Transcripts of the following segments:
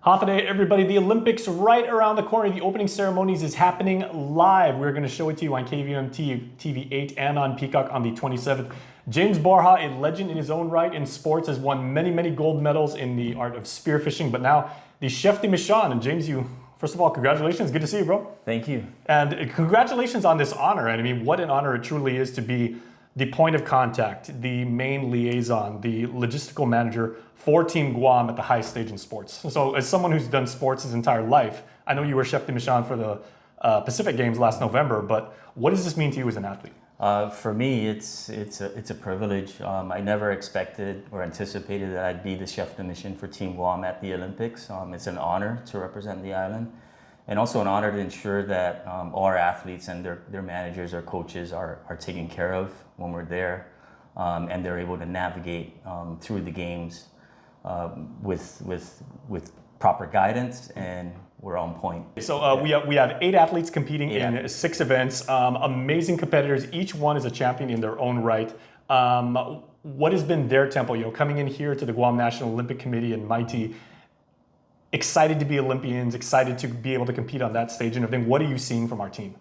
Day, everybody. The Olympics right around the corner. The opening ceremonies is happening live. We're going to show it to you on KVM TV 8 and on Peacock on the 27th. James Borja, a legend in his own right in sports, has won many gold medals in the art of spearfishing. But now the chef de mission. And James, first of all, congratulations. Good to see you, bro. Thank you. And congratulations on this honor. And I mean, what an honor it truly is to be the point of contact, the main liaison, the logistical manager for Team Guam at the highest stage in sports. So as someone who's done sports his entire life, I know you were chef de mission for the Pacific Games last November, but what does this mean to you as an athlete? For me, it's a privilege. I never expected or anticipated that I'd be the chef de mission for Team Guam at the Olympics. It's an honor to represent the island, and also an honor to ensure that all our athletes and their managers or coaches are taken care of when we're there, and they're able to navigate through the games with proper guidance, and we're on point. So we have 8 athletes competing in 6 events, amazing competitors. Each one is a champion in their own right. What has been their tempo? Coming in here to the Guam National Olympic Committee and Mighty, excited to be Olympians, excited to be able to compete on that stage and everything. What are you seeing from our team?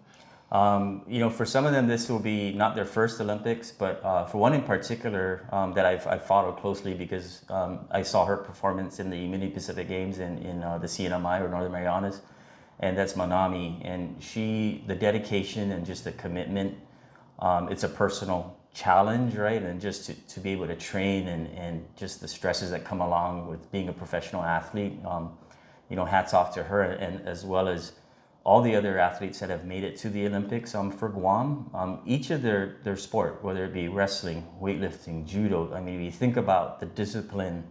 For some of them, this will be not their first Olympics, but for one in particular that I've followed closely because I saw her performance in the Mini Pacific Games in the CNMI or Northern Marianas, and that's Manami. And the dedication and just the commitment, it's a personal challenge, right? And just to be able to train and just the stresses that come along with being a professional athlete, hats off to her, and as well as all the other athletes that have made it to the Olympics for Guam. Each of their sport, whether it be wrestling, weightlifting, judo, I mean, if you think about the discipline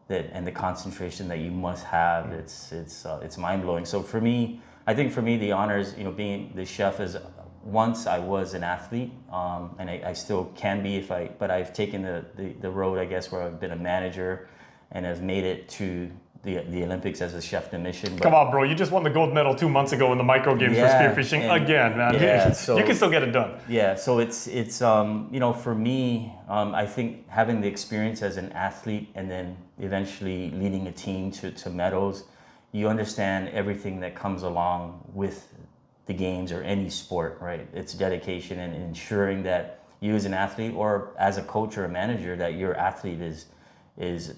and the concentration that you must have, it's mind-blowing. So for me, the honors, being the chef is, once I was an athlete, and I still can be but I've taken the road, I guess, where I've been a manager and have made it to the Olympics as a chef de mission. Come on, bro! You just won the gold medal 2 months ago in the micro games for spearfishing again, man. Yeah, you can still get it done. Yeah, so it's for me, I think having the experience as an athlete and then eventually leading a team to medals, you understand everything that comes along with the games or any sport, right? It's dedication and ensuring that you as an athlete or as a coach or a manager, that your athlete is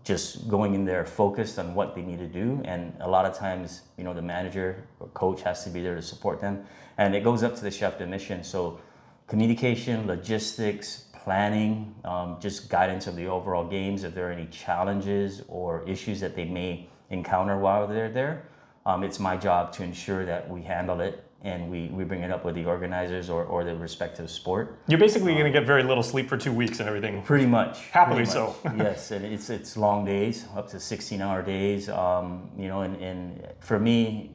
just going in there focused on what they need to do. And a lot of times, the manager or coach has to be there to support them. And it goes up to the chef de mission. So communication, logistics, planning, just guidance of the overall games. If there are any challenges or issues that they may encounter while they're there, it's my job to ensure that we handle it and we bring it up with the organizers or the respective sport. You're basically going to get very little sleep for 2 weeks and everything. Pretty much. Happily so. Yes, and it's long days, up to 16-hour days. And for me,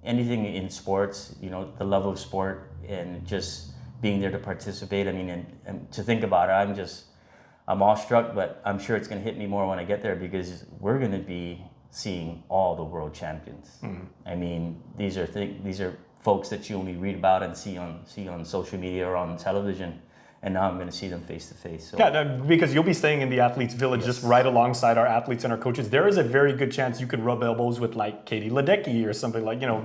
anything in sports, the love of sport and just being there to participate. I mean, and to think about it, I'm awestruck, but I'm sure it's going to hit me more when I get there because we're going to be seeing all the world champions. Mm-hmm. I mean, these are folks that you only read about and see on social media or on television, and now I'm going to see them face to face. So. Yeah, because you'll be staying in the athletes' village, just right alongside our athletes and our coaches. There is a very good chance you could rub elbows with like Katie Ledecky or something like. Yeah,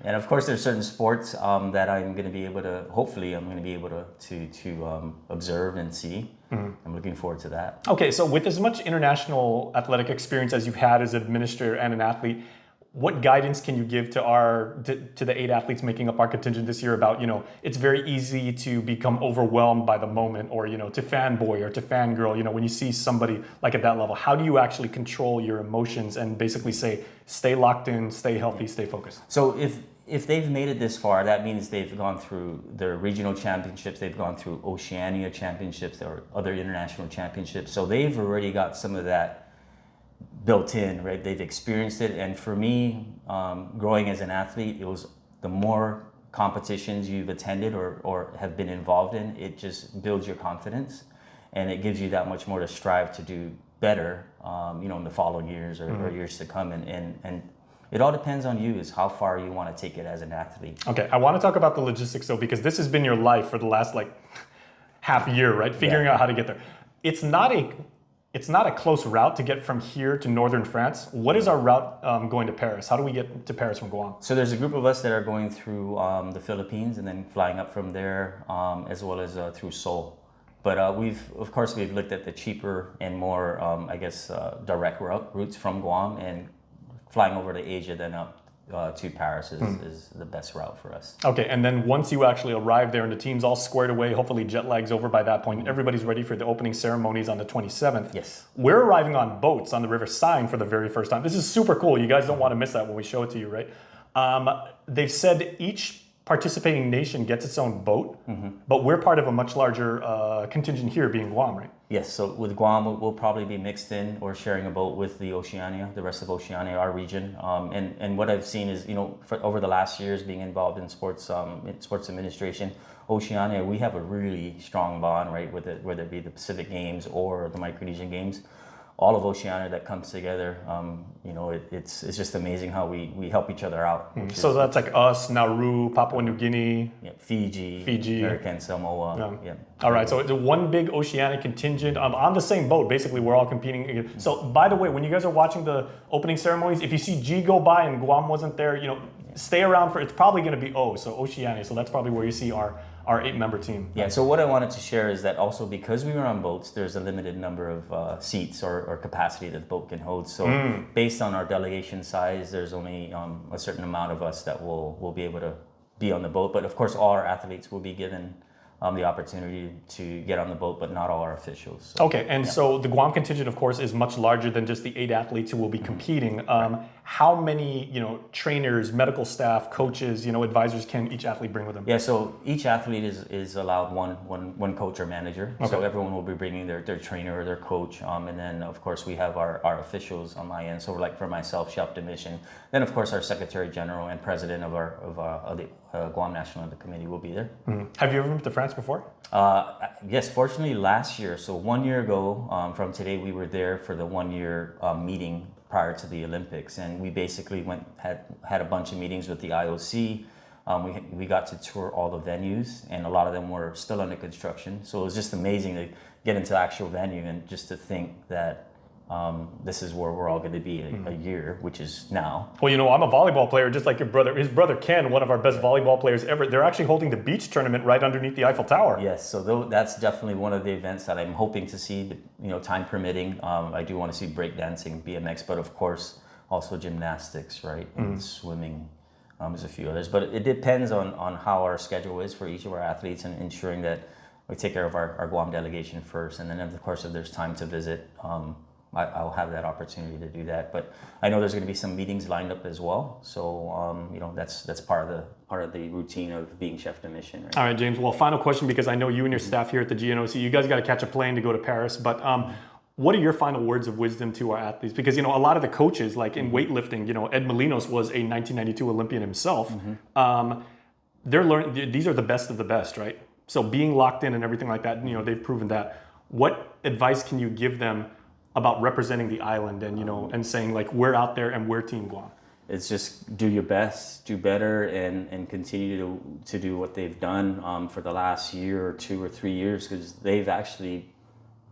and of course there's certain sports that I'm going to be able to. Hopefully, I'm going to be able to observe and see. Mm-hmm. I'm looking forward to that. Okay, so with as much international athletic experience as you've had as an administrator and an athlete, what guidance can you give to the 8 athletes making up our contingent this year about, it's very easy to become overwhelmed by the moment or, to fanboy or to fangirl, when you see somebody like at that level? How do you actually control your emotions and basically say, stay locked in, stay healthy, stay focused? So if they've made it this far, that means they've gone through their regional championships, they've gone through Oceania championships or other international championships. So they've already got some of that built in, right? They've experienced it. And for me, growing as an athlete, it was the more competitions you've attended or have been involved in, it just builds your confidence and it gives you that much more to strive to do better, in the following years or years to come. And it all depends on you, is how far you want to take it as an athlete. Okay, I want to talk about the logistics though, because this has been your life for the last half year, right? Figuring out how to get there. It's not a it's not a close route to get from here to northern France. What is our route going to Paris? How do we get to Paris from Guam? So there's a group of us that are going through the Philippines and then flying up from there, as well as through Seoul. But we've looked at the cheaper and more, direct routes from Guam, and flying over to Asia, then up to Paris is the best route for us. Okay, and then once you actually arrive there and the team's all squared away, hopefully jet lag's over by that point, everybody's ready for the opening ceremonies on the 27th. Yes. We're arriving on boats on the River Seine for the very first time. This is super cool. You guys don't want to miss that when we show it to you, right? They've said each participating nation gets its own boat, but we're part of a much larger contingent here, being Guam, right? Yes, so with Guam, we'll probably be mixed in or sharing a boat with the Oceania, the rest of Oceania, our region. And what I've seen is, over the last years being involved in sports administration, Oceania, we have a really strong bond, right? Whether it be the Pacific Games or the Micronesian Games. All of Oceania that comes together, it's just amazing how we help each other out. So that's like us, Nauru, Papua New Guinea, Fiji, American Samoa. Yeah. All right, so it's one big Oceanic contingent on the same boat. Basically, we're all competing. So, by the way, when you guys are watching the opening ceremonies, if you see G go by and Guam wasn't there, stay around for. It's probably going to be so Oceania. So that's probably where you see our 8-member team. Yeah, so what I wanted to share is that also because we were on boats, there's a limited number of seats or capacity that the boat can hold. So based on our delegation size, there's only a certain amount of us that will be able to be on the boat. But of course, all our athletes will be given the opportunity to get on the boat, but not all our officials. So, okay, and so the Guam contingent, of course, is much larger than just the 8 athletes who will be competing. How many, trainers, medical staff, coaches, advisors can each athlete bring with them? Yeah, so each athlete is allowed one coach or manager. Okay. So everyone will be bringing their trainer or their coach, and then of course we have our officials on my end. So like for myself, chef de mission. Then of course our Secretary General and President of the Guam National Olympic Committee will be there. Have you ever been to France before? Yes, fortunately last year. So 1 year ago from today, we were there for the 1 year meeting prior to the Olympics, and we basically had a bunch of meetings with the IOC. We got to tour all the venues, and a lot of them were still under construction. So it was just amazing to get into the actual venue and just to think that this is where we're all going to be a year, which is now. Well, I'm a volleyball player, just like your brother. His brother Ken, one of our best volleyball players ever. They're actually holding the beach tournament right underneath the Eiffel Tower. Yes, so that's definitely one of the events that I'm hoping to see, time permitting. I do want to see breakdancing, BMX, but of course also gymnastics, right? And swimming. There's a few others, but it depends on how our schedule is for each of our athletes, and ensuring that we take care of our Guam delegation first. And then of course, if there's time to visit, I'll have that opportunity to do that. But I know there's going to be some meetings lined up as well. So that's part of the routine of being chef de mission. Right? All right, James. Well, final question, because I know you and your staff here at the GNOC, you guys got to catch a plane to go to Paris. But what are your final words of wisdom to our athletes? Because a lot of the coaches, like in weightlifting, Ed Molinos was a 1992 Olympian himself. They're learning. These are the best of the best, right? So being locked in and everything like that, they've proven that. What advice can you give them about representing the island and and saying like we're out there and we're Team Guam? It's just do your best, do better, and continue to do what they've done for the last year or 2 or 3 years, because they've actually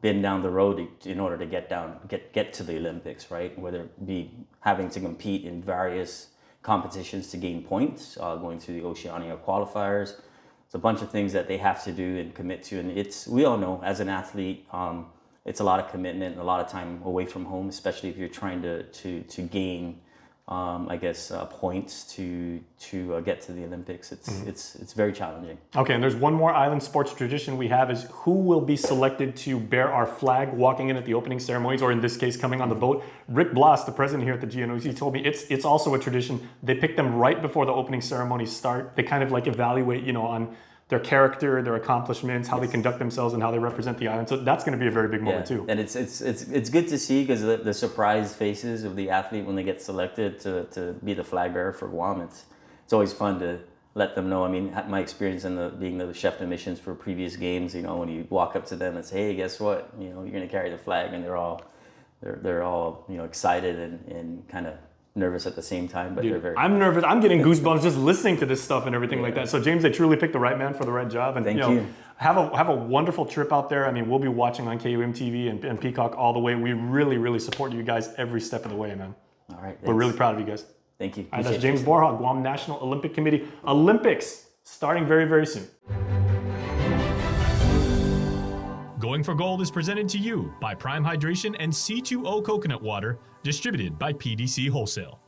been down the road in order to get to the Olympics, right? Whether it be having to compete in various competitions to gain points, going through the Oceania qualifiers. It's a bunch of things that they have to do and commit to, and we all know as an athlete. It's a lot of commitment and a lot of time away from home, especially if you're trying to gain, points to get to the Olympics. It's very challenging. Okay, and there's one more island sports tradition we have is who will be selected to bear our flag walking in at the opening ceremonies, or in this case, coming on the boat. Rick Blas, the president here at the GNOC, told me it's also a tradition. They pick them right before the opening ceremonies start. They kind of like evaluate, on their character, their accomplishments, how they conduct themselves, and how they represent the island. So that's going to be a very big moment too. And it's good to see, because the surprise faces of the athlete when they get selected to be the flag bearer for Guam. It's always fun to let them know. I mean, my experience in being the chef de missions for previous games, when you walk up to them and say, "Hey, guess what? You're going to carry the flag," and they're all excited and kind of nervous at the same time, but they're very. I'm nervous. I'm getting goosebumps just listening to this stuff and everything like that. So James, they truly picked the right man for the right job. And Thank you. Have a wonderful trip out there. I mean, we'll be watching on KUM TV and Peacock all the way. We really, really support you guys every step of the way, man. All right. We're really proud of you guys. Thank you. All right, that's James Borja, Guam National Olympic Committee. Olympics starting very, very soon. Going for Gold is presented to you by Prime Hydration and C2O Coconut Water, distributed by PDC Wholesale.